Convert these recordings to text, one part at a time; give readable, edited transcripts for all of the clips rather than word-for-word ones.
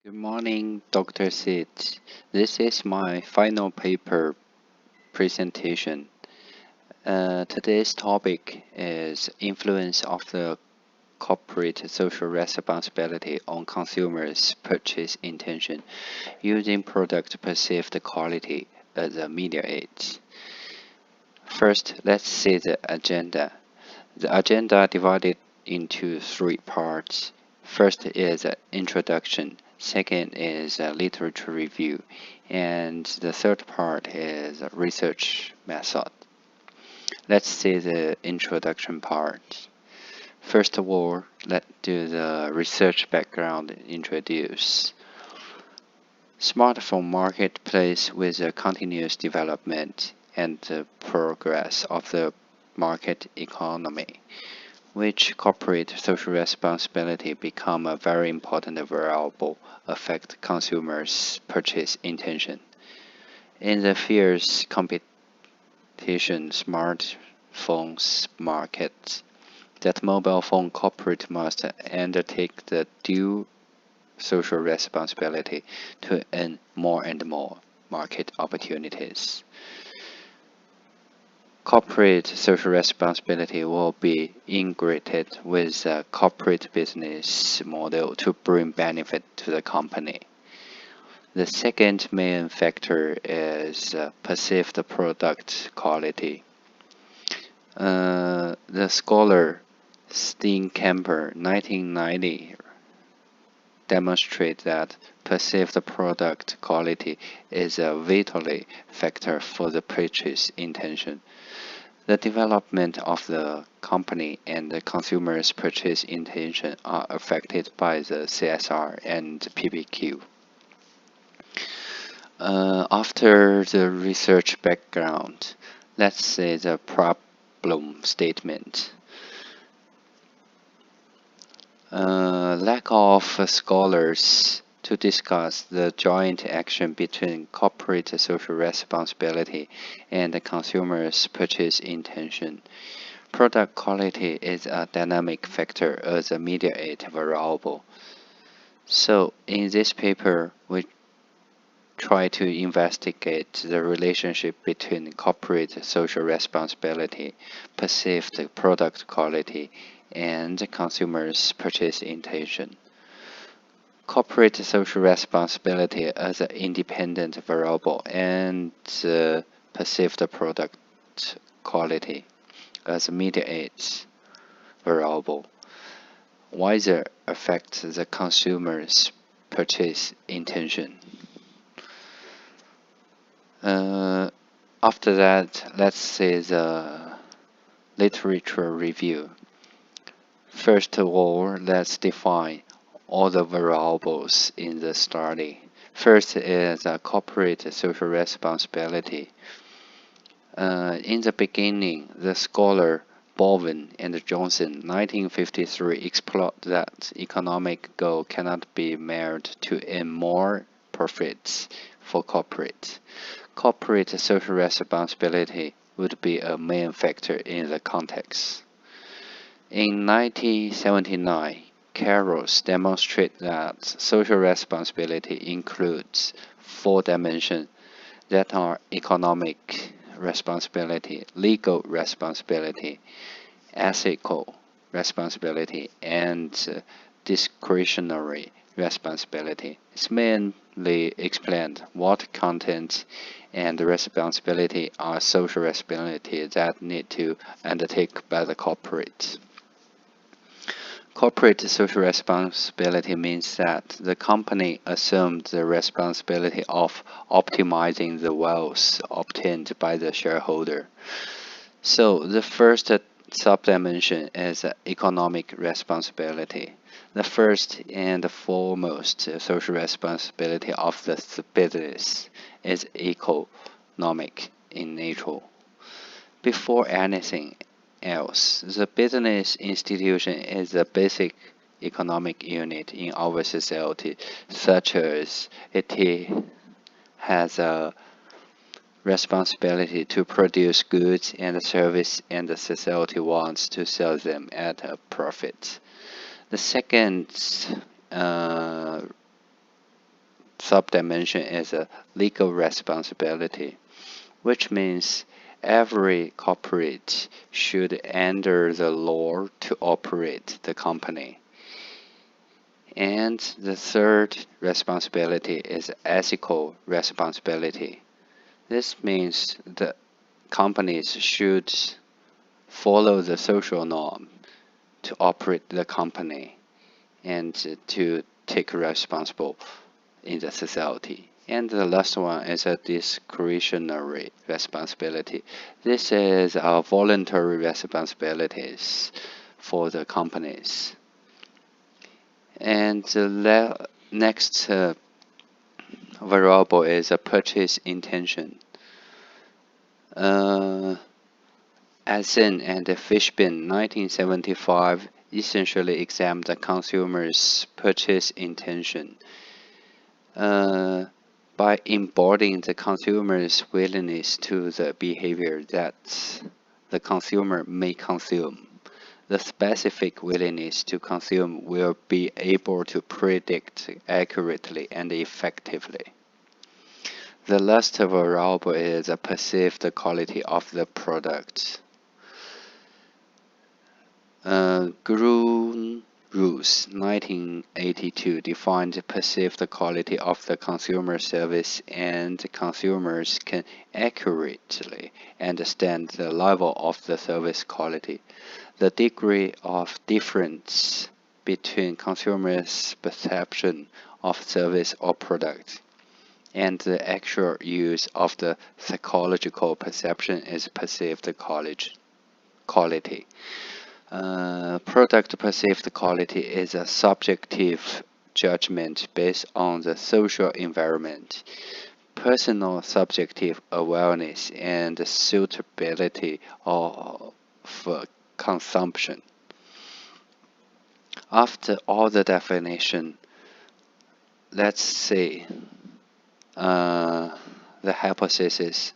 Good morning, Dr. Sid. This is my final paper presentation. Today's topic is influence of the corporate social responsibility on consumers' purchase intention using product perceived quality as a media aid. First, let's see the agenda. The agenda divided into three parts. First is an introduction, second is a literature review, and the third part is a research method. Let's see the introduction part. First of all, let's do the research background introduce. Smartphone marketplace with a continuous development and the progress of the market economy, which corporate social responsibility become a very important variable affect consumers' purchase intention. In the fierce competition smartphones market, that mobile phone corporate must undertake the due social responsibility to earn more and more market opportunities. Corporate social responsibility will be integrated with the corporate business model to bring benefit to the company. The second main factor is perceived product quality. The scholar Steenkamper 1990 demonstrate that perceived product quality is a vital factor for the purchase intention. The development of the company and the consumer's purchase intention are affected by the CSR and PPQ. After the research background, let's see the problem statement. Lack of scholars to discuss the joint action between corporate social responsibility and the consumer's purchase intention. Product quality is a dynamic factor as a mediate variable. So, in this paper, we try to investigate the relationship between corporate social responsibility, perceived product quality, and consumers' purchase intention. Corporate social responsibility as an independent variable and perceived product quality as a mediate variable. Wiser affect the consumer's purchase intention. After that, let's see the literature review. First of all, let's define all the variables in the study. First is corporate social responsibility. In the beginning, the scholar Bowen and Johnson 1953 explored that economic goal cannot be measured to earn more profits for corporate. Corporate social responsibility would be a main factor in the context. In 1979, Carroll demonstrated that social responsibility includes four dimensions that are economic responsibility, legal responsibility, ethical responsibility, and discretionary responsibility. It's mainly explained what content and responsibility are social responsibility that need to undertake by the corporate. Corporate social responsibility means that the company assumed the responsibility of optimizing the wealth obtained by the shareholder. So the first subdimension is economic responsibility. The first and foremost social responsibility of the business is economic in nature. Before anything else, the business institution is a basic economic unit in our society, such as it has a responsibility to produce goods and services, and the society wants to sell them at a profit. The second sub-dimension is a legal responsibility, which means every corporate should under the law to operate the company. And the third responsibility is ethical responsibility. This means the companies should follow the social norm to operate the company and to take responsible in the society. And the last one is a discretionary responsibility. This is our voluntary responsibilities for the companies. And the next variable is a purchase intention. Asin and Fishbein 1975 essentially examined the consumer's purchase intention by embodying the consumer's willingness to the behavior that the consumer may consume. The specific willingness to consume will be able to predict accurately and effectively. The last variable is the perceived quality of the product. Grun Rules 1982 defined the perceived quality of the consumer service, and consumers can accurately understand the level of the service quality. The degree of difference between consumers' perception of service or product and the actual use of the psychological perception is perceived quality. Product perceived quality is a subjective judgment based on the social environment, personal subjective awareness, and suitability of consumption. After all the definition, let's see the hypothesis.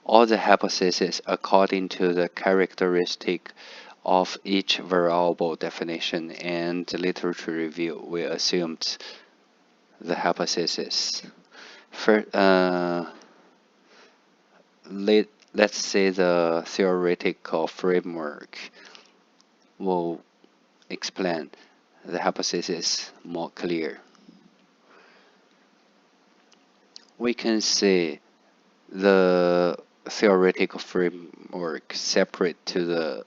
All the hypotheses according to the characteristic of each variable definition and literature review, we assumed the hypothesis. First, let's say the theoretical framework will explain the hypothesis more clear. We can see the theoretical framework separate to the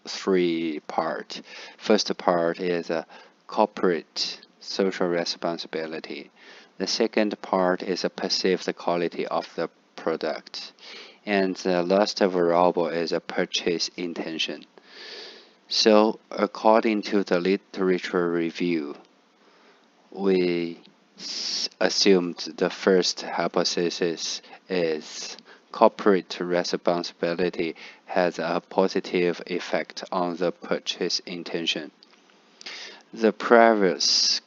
three parts. First part is a corporate social responsibility. The second part is a perceived quality of the product. And the last variable is a purchase intention. So according to the literature review, we assumed the first hypothesis is corporate responsibility has a positive effect on the purchase intention. The previous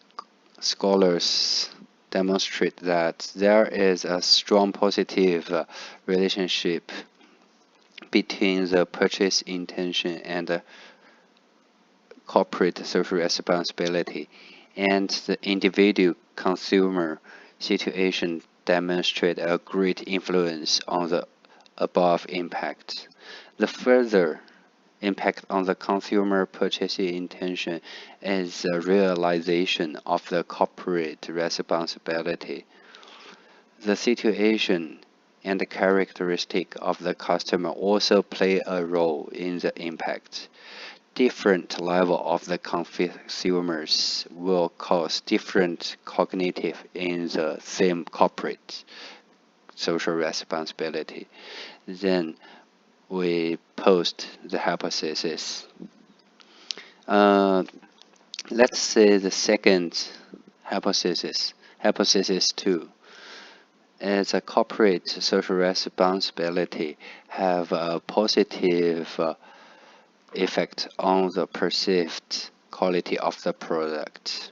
scholars demonstrate that there is a strong positive relationship between the purchase intention and the corporate social responsibility, and the individual consumer situation demonstrate a great influence on the above impact. The further impact on the consumer purchasing intention is the realization of the corporate responsibility. The situation and the characteristic of the customer also play a role in the impact. Different level of the consumers will cause different cognitive in the same corporate social responsibility. Then we post the hypothesis. Let's say the second hypothesis, hypothesis 2, is a corporate social responsibility have a positive effect on the perceived quality of the product.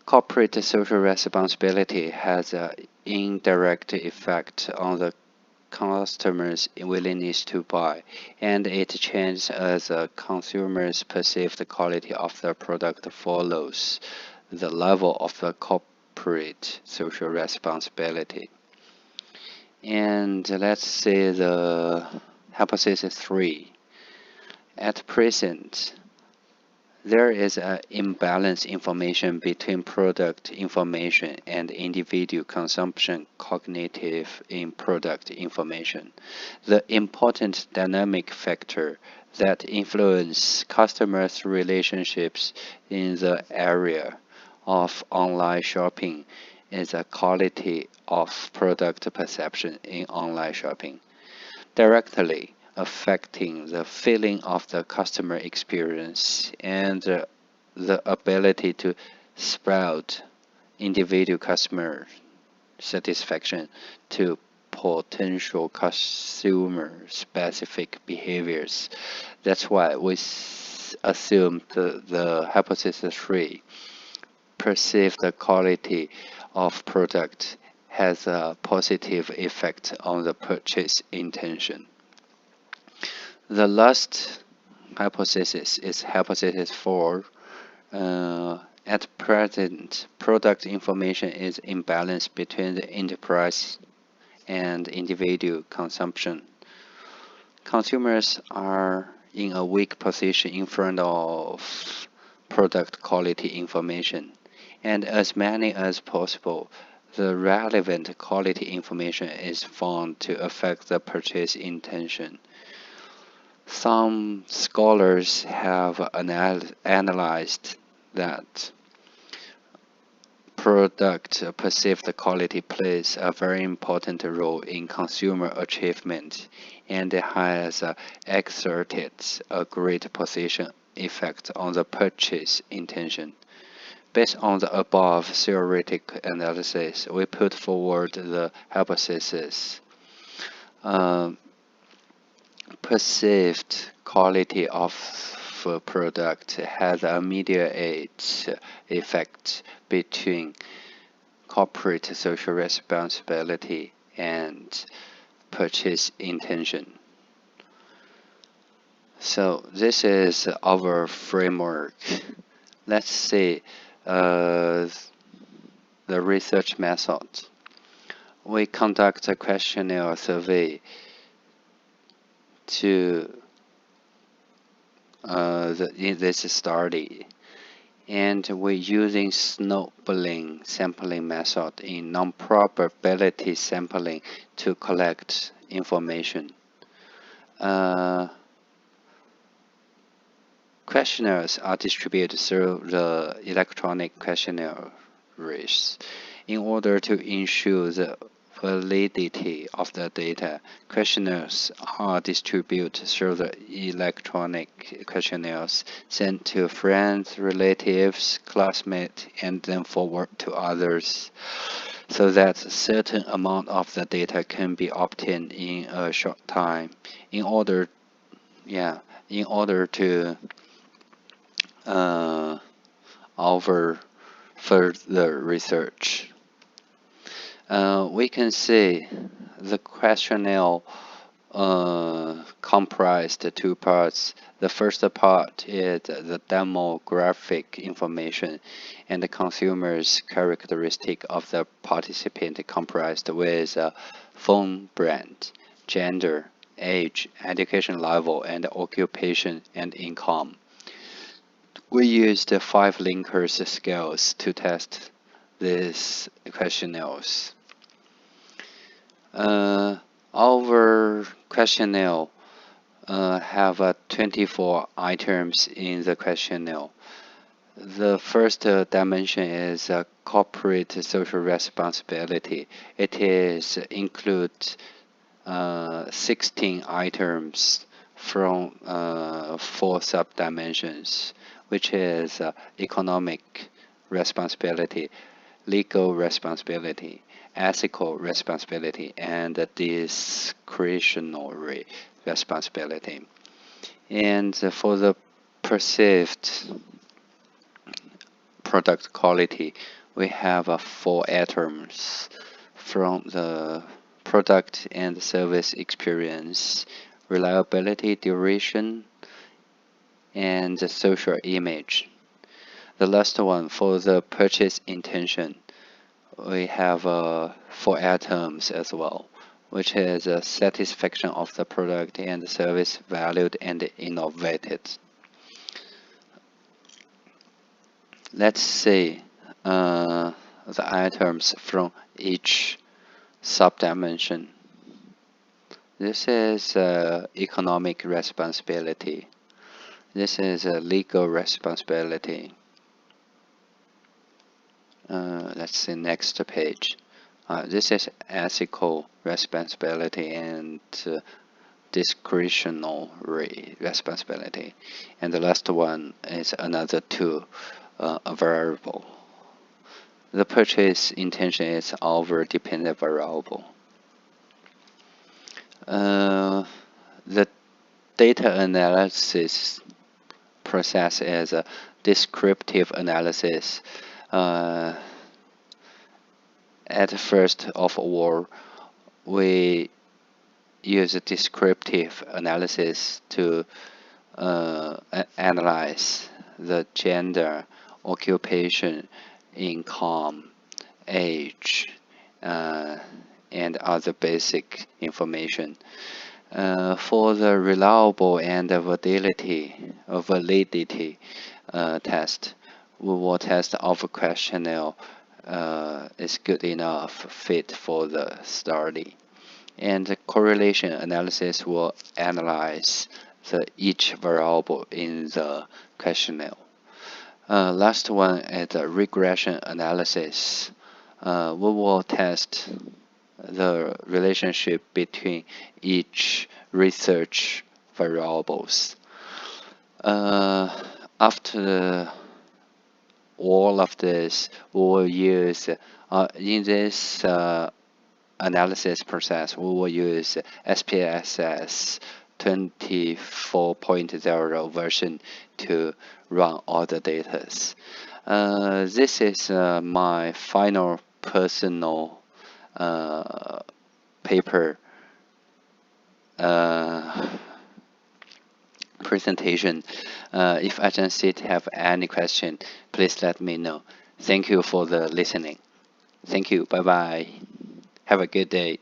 Corporate social responsibility has an indirect effect on the customer's willingness to buy, and it changes as a consumer's perceived quality of the product follows the level of the corporate corporate social responsibility. And let's say the hypothesis 3. At present, there is an imbalanced information between product information and individual consumption cognitive in product information. The important dynamic factor that influence customers' relationships in the area of online shopping is the quality of product perception in online shopping, directly affecting the feeling of the customer experience and the ability to sprout individual customer satisfaction to potential consumer specific behaviors. That's why we assume the hypothesis 3, perceived quality of product has a positive effect on the purchase intention. The last hypothesis is hypothesis 4. At present, product information is imbalanced between the enterprise and individual consumption. Consumers are in a weak position in front of product quality information, and as many as possible, the relevant quality information is found to affect the purchase intention. Some scholars have analyzed that product perceived quality plays a very important role in consumer achievement and has exerted a great position effect on the purchase intention. Based on the above theoretical analysis, we put forward the hypothesis. Perceived quality of a product has a immediate effect between corporate social responsibility and purchase intention. So this is our framework. Let's see the research method. We conduct a questionnaire survey to in this study, and we're using snowballing sampling method in non-probability sampling to collect information. Questionnaires are distributed through the electronic questionnaires. In order to ensure the validity of the data, questionnaires are distributed through the electronic questionnaires sent to friends, relatives, classmates, and then forward to others, so that a certain amount of the data can be obtained in a short time. In order to offer further research. We can see the questionnaire comprised two parts. The first part is the demographic information and the consumer's characteristic of the participant, comprised with phone brand, gender, age, education level, and occupation and income. We used 5 Likert scales to test these questionnaires. Our questionnaire have 24 items in the questionnaire. The first dimension is corporate social responsibility. It is includes 16 items from 4 subdimensions, which is economic responsibility, legal responsibility, ethical responsibility, and discretionary responsibility. And for the perceived product quality, we have 4 items from the product and service experience, reliability, duration, and the social image. The last one, for the purchase intention, we have 4 items as well, which is satisfaction of the product and service valued and innovated. Let's see the items from each subdimension. This is economic responsibility. This is legal responsibility. Let's see next page. This is ethical responsibility and discretionary responsibility. And the last one is another two, a variable. The purchase intention is our dependent variable. The data analysis process is a descriptive analysis. At first of all, we use a descriptive analysis to analyze the gender, occupation, income, age, and other basic information. For the reliable and validity test, we will test our questionnaire is good enough fit for the study. And the correlation analysis will analyze each variable in the questionnaire. Last one is the regression analysis. We will test the relationship between each research variables. After all of this, we will use in this analysis process, we will use SPSS 24.0 version to run all the data. This is my final personal paper presentation. If agencies have any question, please let me know. Thank you for the listening. Thank you. Bye bye. Have a good day.